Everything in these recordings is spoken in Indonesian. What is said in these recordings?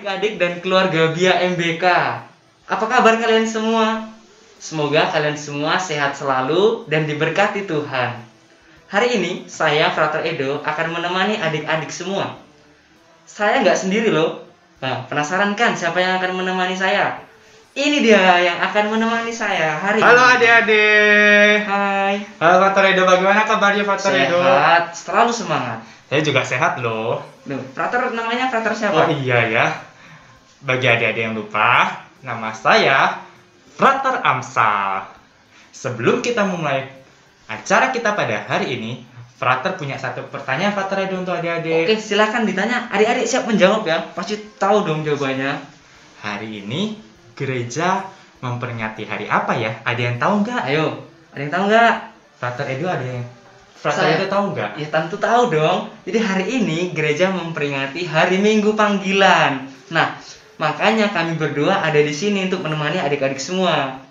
adik-adik dan keluarga Bia MBK. Apa kabar kalian semua? Semoga kalian semua sehat selalu dan diberkati Tuhan. Hari ini saya, Frater Edo, akan menemani adik-adik semua. Saya nggak sendiri loh. Nah, penasaran kan siapa yang akan menemani saya? Ini dia yang akan menemani saya hari ini. Halo adik-adik. Hai. Halo Frater Edo, bagaimana kabarnya Frater Edo? Sehat, selalu semangat. Saya juga sehat loh. Duh, Frater namanya Frater siapa? Oh iya ya. Bagi adik-adik yang lupa, nama saya Frater Amsal. Sebelum kita memulai acara kita pada hari ini, Frater punya satu pertanyaan Frater Edo untuk adik-adik. Oke, silakan ditanya. Adik-adik siap menjawab ya. Pasti tahu dong jawabannya. Hari ini gereja memperingati hari apa ya? Ada yang tahu nggak? Ayo, ada yang tahu nggak? Frater Edo ada yang Frater Edo tahu nggak? Ya tentu tahu dong. Jadi hari ini gereja memperingati Hari Minggu Panggilan. Nah, makanya kami berdua ada di sini untuk menemani adik-adik semua.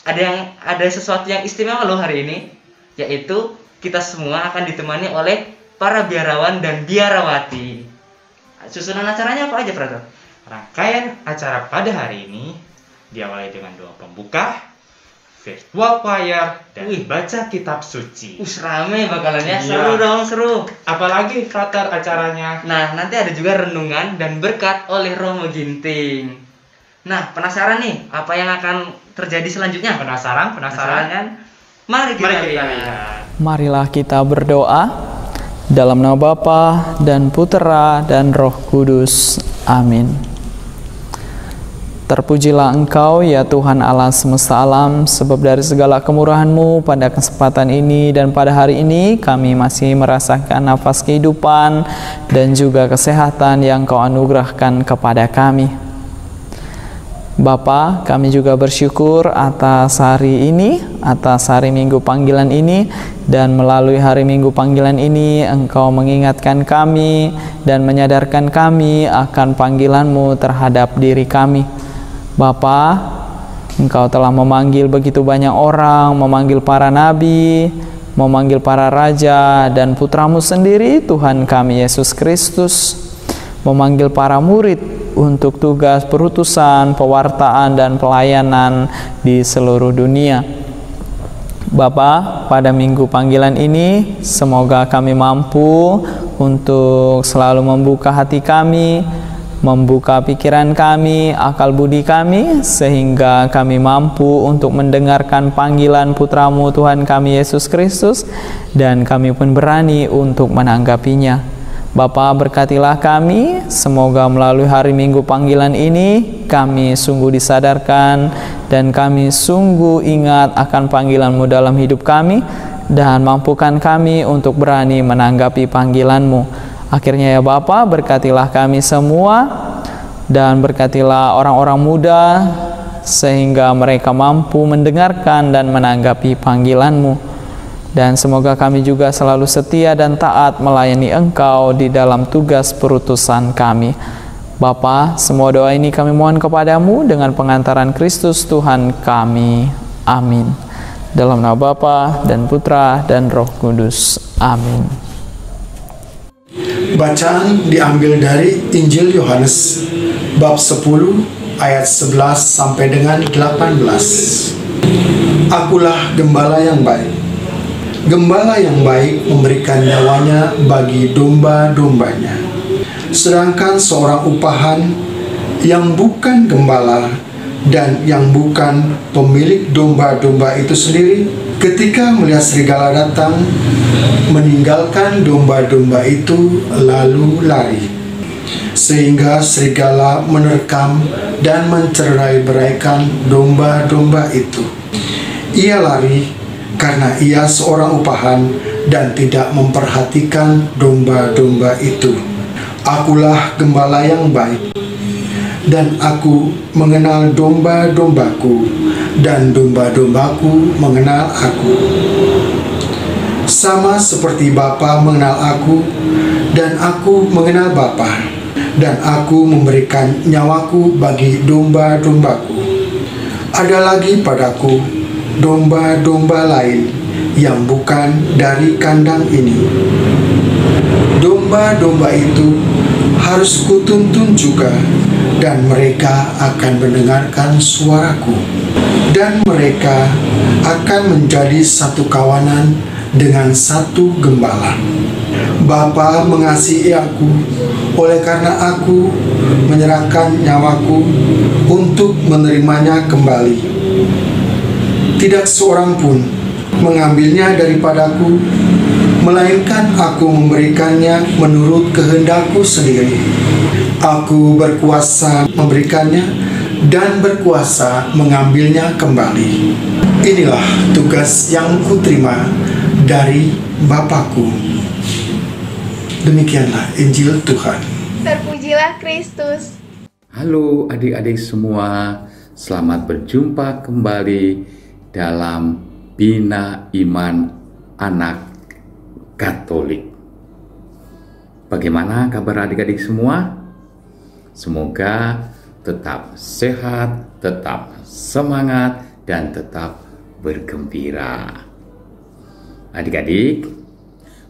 Ada sesuatu yang istimewa loh hari ini, yaitu kita semua akan ditemani oleh para biarawan dan biarawati. Susunan acaranya apa aja, Frater? Rangkaian acara pada hari ini diawali dengan doa pembuka, virtual choir, dan baca kitab suci. Rame bakalan ya, Iya. seru dong, seru. Apalagi Frater acaranya? Nah, nanti ada juga renungan dan berkat oleh Romo Ginting. Nah, penasaran nih, apa yang akan terjadi selanjutnya? Penasaran kan? Mari kita lihat. Marilah kita berdoa dalam nama Bapa dan Putera dan Roh Kudus. Amin. Terpujilah Engkau ya Tuhan Allah semesta alam, sebab dari segala kemurahan-Mu pada kesempatan ini dan pada hari ini kami masih merasakan nafas kehidupan dan juga kesehatan yang Kau anugerahkan kepada kami. Bapa, kami juga bersyukur atas hari ini, atas hari Minggu Panggilan ini, dan melalui hari Minggu Panggilan ini Engkau mengingatkan kami dan menyadarkan kami akan panggilan-Mu terhadap diri kami. Bapa, Engkau telah memanggil begitu banyak orang, memanggil para nabi, memanggil para raja dan putra-Mu sendiri, Tuhan kami Yesus Kristus, memanggil para murid untuk tugas perutusan, pewartaan, dan pelayanan di seluruh dunia. Bapa, pada minggu panggilan ini, semoga kami mampu untuk selalu membuka hati kami, membuka pikiran kami, akal budi kami, sehingga kami mampu untuk mendengarkan panggilan Putra-Mu Tuhan kami Yesus Kristus, dan kami pun berani untuk menanggapinya. Bapa, berkatilah kami, semoga melalui hari Minggu Panggilan ini kami sungguh disadarkan dan kami sungguh ingat akan panggilan-Mu dalam hidup kami, dan mampukan kami untuk berani menanggapi panggilan-Mu. Akhirnya ya Bapa, berkatilah kami semua dan berkatilah orang-orang muda sehingga mereka mampu mendengarkan dan menanggapi panggilan-Mu. Dan semoga kami juga selalu setia dan taat melayani Engkau di dalam tugas perutusan kami. Bapa, semua doa ini kami mohon kepadamu dengan pengantaran Kristus Tuhan kami. Amin. Dalam nama Bapa dan Putra dan Roh Kudus. Amin. Bacaan diambil dari Injil Yohanes bab 10 ayat 11 sampai dengan 18. Akulah gembala yang baik. Gembala yang baik memberikan nyawanya bagi domba-dombanya. Sedangkan seorang upahan yang bukan gembala dan yang bukan pemilik domba-domba itu sendiri, ketika melihat serigala datang, meninggalkan domba-domba itu lalu lari. Sehingga serigala menerkam dan mencerai-beraikan domba-domba itu. Ia lari karena ia seorang upahan dan tidak memperhatikan domba-domba itu. Akulah gembala yang baik, dan aku mengenal domba-dombaku, dan domba-dombaku mengenal aku. Sama seperti Bapa mengenal aku, dan aku mengenal Bapa, dan aku memberikan nyawaku bagi domba-dombaku. Ada lagi padaku domba-domba lain yang bukan dari kandang ini. Domba-domba itu harus kutuntun juga, dan mereka akan mendengarkan suaraku, dan mereka akan menjadi satu kawanan dengan satu gembala. Bapa mengasihi aku, oleh karena aku menyerahkan nyawaku untuk menerimanya kembali. Tidak seorang pun mengambilnya daripadaku, melainkan aku memberikannya menurut kehendakku sendiri. Aku berkuasa memberikannya dan berkuasa mengambilnya kembali. Inilah tugas yang kuterima dari Bapakku. Demikianlah Injil Tuhan. Terpujilah Kristus. Halo adik-adik semua, selamat berjumpa kembali dalam Bina Iman Anak Katolik. Bagaimana kabar adik-adik semua? Semoga tetap sehat, tetap semangat, dan tetap bergembira. Adik-adik,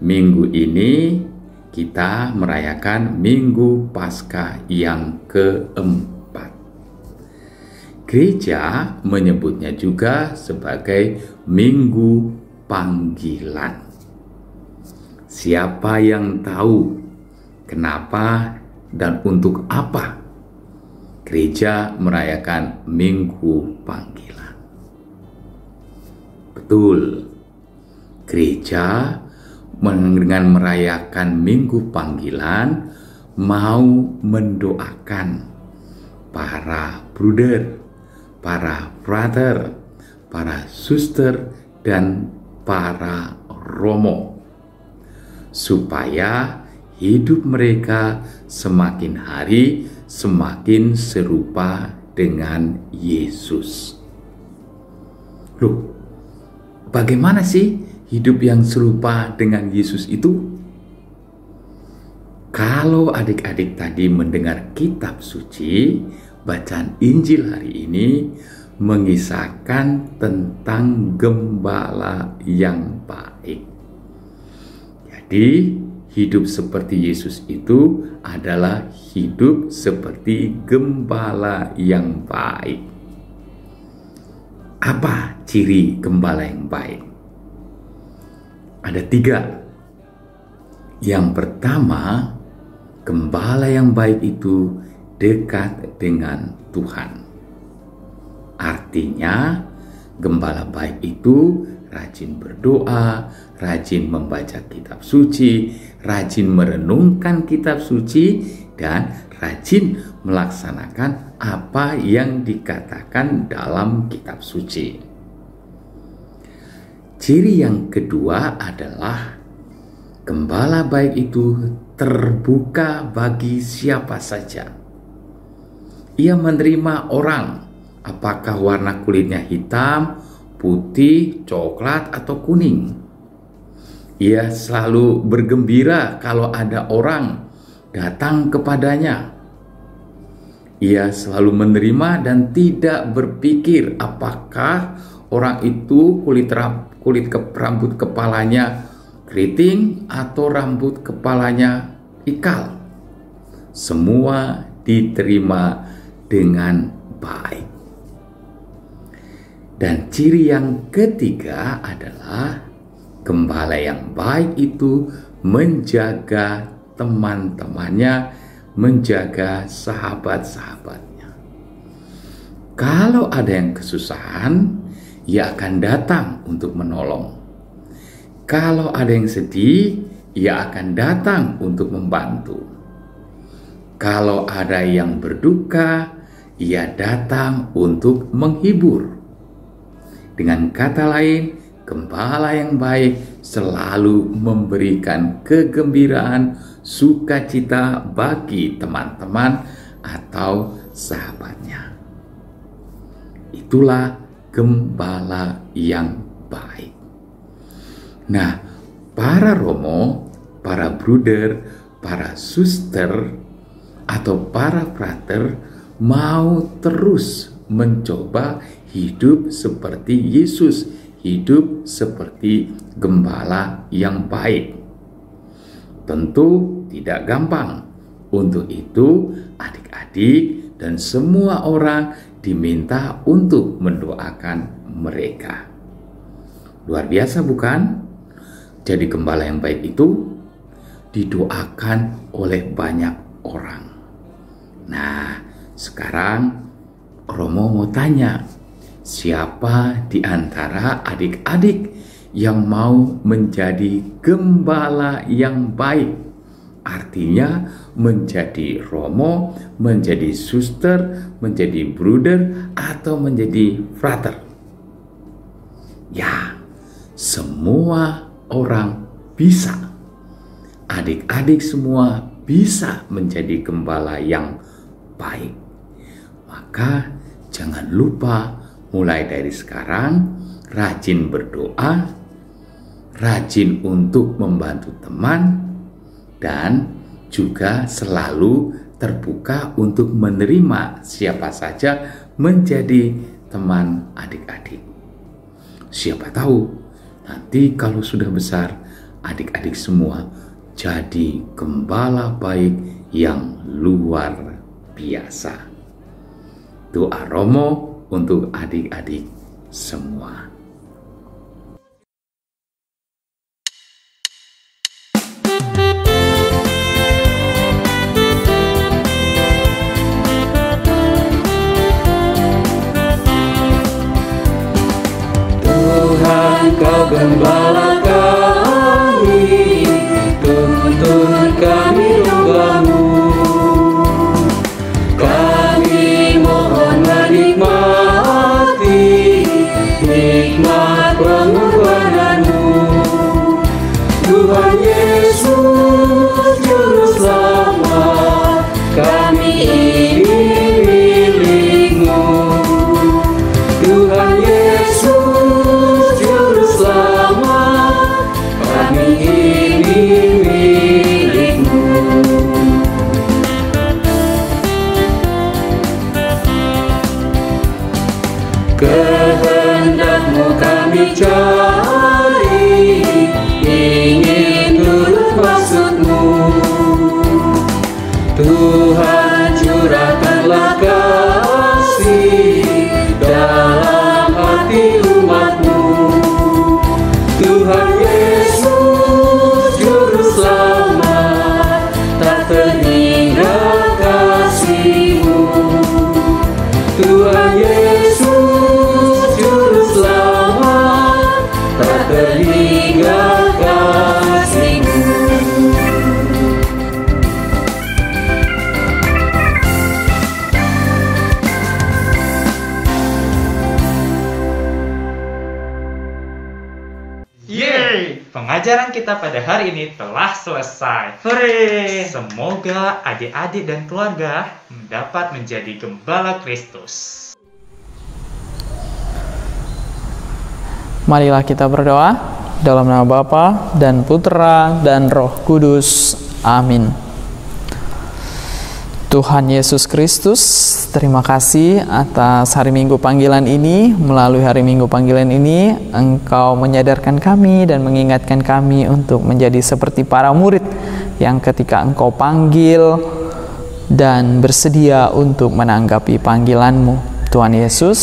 minggu ini kita merayakan Minggu Paskah yang keempat. Gereja menyebutnya juga sebagai Minggu Panggilan. Siapa yang tahu kenapa dan untuk apa gereja merayakan Minggu Panggilan? Betul, gereja dengan merayakan Minggu Panggilan mau mendoakan para bruder, para brother, para suster, dan para romo, supaya hidup mereka semakin hari semakin serupa dengan Yesus. Loh, bagaimana sih hidup yang serupa dengan Yesus itu? Kalau adik-adik tadi mendengar kitab suci, bacaan Injil hari ini mengisahkan tentang gembala yang baik. Jadi, hidup seperti Yesus itu adalah hidup seperti gembala yang baik. Apa ciri gembala yang baik? Ada 3. Yang pertama, gembala yang baik itu dekat dengan Tuhan. Artinya, gembala baik itu rajin berdoa, rajin membaca kitab suci, rajin merenungkan kitab suci, dan rajin melaksanakan apa yang dikatakan dalam kitab suci. Ciri yang kedua adalah gembala baik itu terbuka bagi siapa saja. Ia menerima orang, apakah warna kulitnya hitam, putih, coklat, atau kuning. Ia selalu bergembira kalau ada orang datang kepadanya. Ia selalu menerima dan tidak berpikir apakah orang itu rambut kepalanya keriting atau rambut kepalanya ikal. Semua diterima dengan baik. Dan ciri yang ketiga adalah gembala yang baik itu menjaga teman-temannya, menjaga sahabat-sahabatnya. Kalau ada yang kesusahan, ia akan datang untuk menolong. Kalau ada yang sedih, ia akan datang untuk membantu. Kalau ada yang berduka, ia datang untuk menghibur. Dengan kata lain, gembala yang baik selalu memberikan kegembiraan, sukacita bagi teman-teman atau sahabatnya. Itulah gembala yang baik. Nah, para romo, para bruder, para suster, atau para frater mau terus mencoba hidup seperti Yesus, hidup seperti gembala yang baik. Tentu tidak gampang. Untuk itu, adik-adik dan semua orang diminta untuk mendoakan mereka. Luar biasa bukan? Jadi gembala yang baik itu didoakan oleh banyak orang. Nah, sekarang Romo mau tanya, siapa di antara adik-adik yang mau menjadi gembala yang baik? Artinya menjadi Romo, menjadi suster, menjadi bruder, atau menjadi frater. Ya, semua orang bisa. Adik-adik semua bisa menjadi gembala yang baik. Maka jangan lupa mulai dari sekarang rajin berdoa, rajin untuk membantu teman, dan juga selalu terbuka untuk menerima siapa saja menjadi teman adik-adik. Siapa tahu nanti kalau sudah besar, adik-adik semua jadi gembala baik yang luar biasa. Doa Romo untuk adik-adik semua. Kau gembala kami, tuntun kami domba-Mu. Kami mohon menikmati nikmat pengorbanan-Mu. Tuhan Yesus Juru Selamat, kami ingin milik-Mu. Tuhan Yesus kehendak-Mu kami cari, ingin turut maksud-Mu. Tuhan curahkanlah kasih dalam hati umat-Mu. Tuhan Yesus Juru Selamat, tak terhingga kasih-Mu. Tuhan Yesus terhingga kasih-Mu. Yeay! Pengajaran kita pada hari ini telah selesai. Hore! Semoga adik-adik dan keluarga dapat menjadi gembala Kristus. Marilah kita berdoa dalam nama Bapa dan Putra dan Roh Kudus. Amin. Tuhan Yesus Kristus, terima kasih atas hari Minggu panggilan ini. Melalui hari Minggu panggilan ini, Engkau menyadarkan kami dan mengingatkan kami untuk menjadi seperti para murid yang ketika Engkau panggil dan bersedia untuk menanggapi panggilan-Mu. Tuhan Yesus,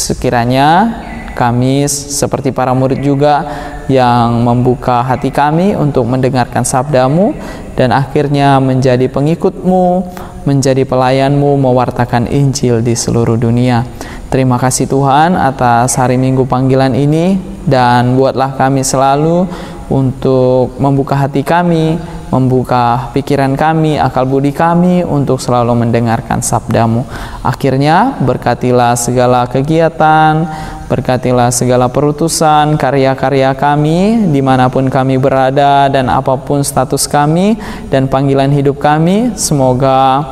sekiranya kami seperti para murid juga yang membuka hati kami untuk mendengarkan sabda-Mu dan akhirnya menjadi pengikut-Mu, menjadi pelayan-Mu, mewartakan Injil di seluruh dunia. Terima kasih Tuhan atas hari Minggu panggilan ini, dan buatlah kami selalu untuk membuka hati kami, membuka pikiran kami, akal budi kami untuk selalu mendengarkan sabda-Mu. Akhirnya berkatilah segala kegiatan, berkatilah segala perutusan, karya-karya kami, dimanapun kami berada dan apapun status kami dan panggilan hidup kami. Semoga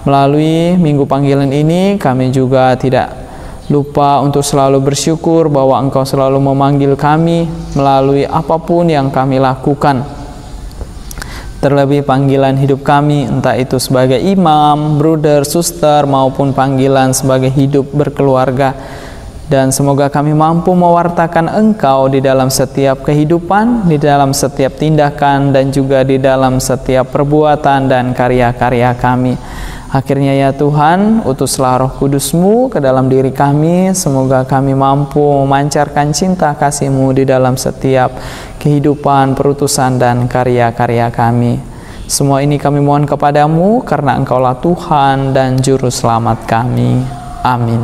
melalui Minggu panggilan ini kami juga tidak lupa untuk selalu bersyukur bahwa Engkau selalu memanggil kami melalui apapun yang kami lakukan. Terlebih panggilan hidup kami, entah itu sebagai imam, bruder, suster, maupun panggilan sebagai hidup berkeluarga. Dan semoga kami mampu mewartakan Engkau di dalam setiap kehidupan, di dalam setiap tindakan, dan juga di dalam setiap perbuatan dan karya-karya kami. Akhirnya ya Tuhan, utuslah Roh Kudus-Mu ke dalam diri kami, semoga kami mampu memancarkan cinta kasih-Mu di dalam setiap kehidupan, perutusan, dan karya-karya kami. Semua ini kami mohon kepadamu, karena Engkaulah Tuhan dan Juru Selamat kami. Amin.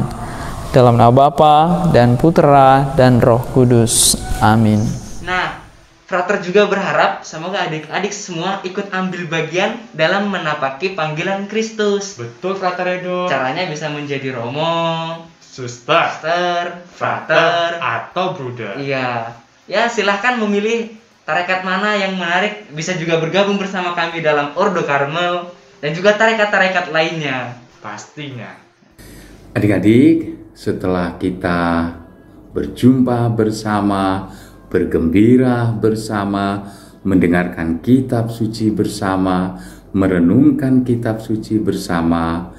Dalam nama Bapa dan Putera dan Roh Kudus. Amin. Nah, Frater juga berharap semoga adik-adik semua ikut ambil bagian dalam menapaki panggilan Kristus. Betul, Frater Edo. Caranya bisa menjadi romo, Suster, frater, atau bruder. iya. Ya, silahkan memilih tarekat mana yang menarik. Bisa juga bergabung bersama kami dalam Ordo Karmel dan juga tarekat-tarekat lainnya. Pastinya. Adik-adik, setelah kita berjumpa bersama, bergembira bersama, mendengarkan kitab suci bersama, merenungkan kitab suci bersama,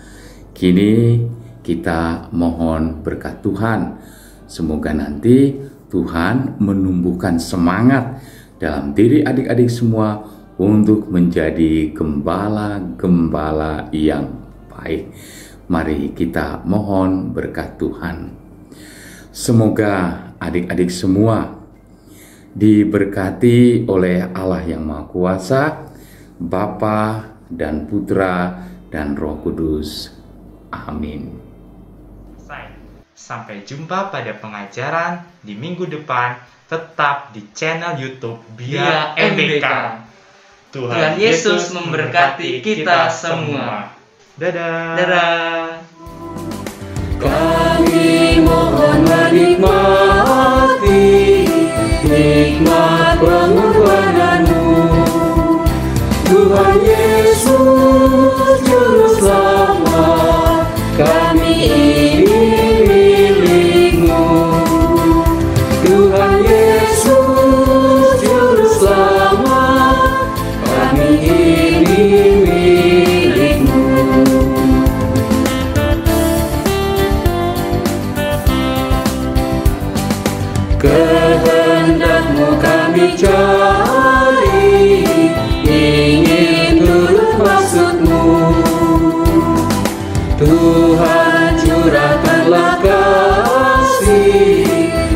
kini kita mohon berkat Tuhan. Semoga nanti Tuhan menumbuhkan semangat dalam diri adik-adik semua untuk menjadi gembala-gembala yang baik. Mari kita mohon berkat Tuhan. Semoga adik-adik semua diberkati oleh Allah yang Maha Kuasa, Bapa dan Putra dan Roh Kudus. Amin. Sampai jumpa pada pengajaran di minggu depan, tetap di channel YouTube Bia MBK. Tuhan Yesus memberkati kita semua. Dadah. Dadah. Kami mohon menikmati nikmat pengorbanan-Mu, Tuhan Yesus Juru Selamat. Kami ini milik-Mu, Tuhan Yesus Juru Selamat. Kami ini milik-Mu. Kehendak-Mu kami cari, ingin turut maksud-Mu. Tuhan curahkanlah kasih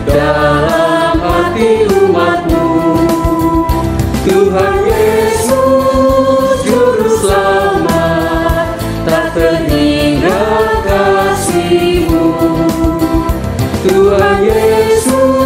dalam hati umat-Mu. Tuhan Yesus Juru Selamat, tak terhingga kasih-Mu. Tuhan Yesus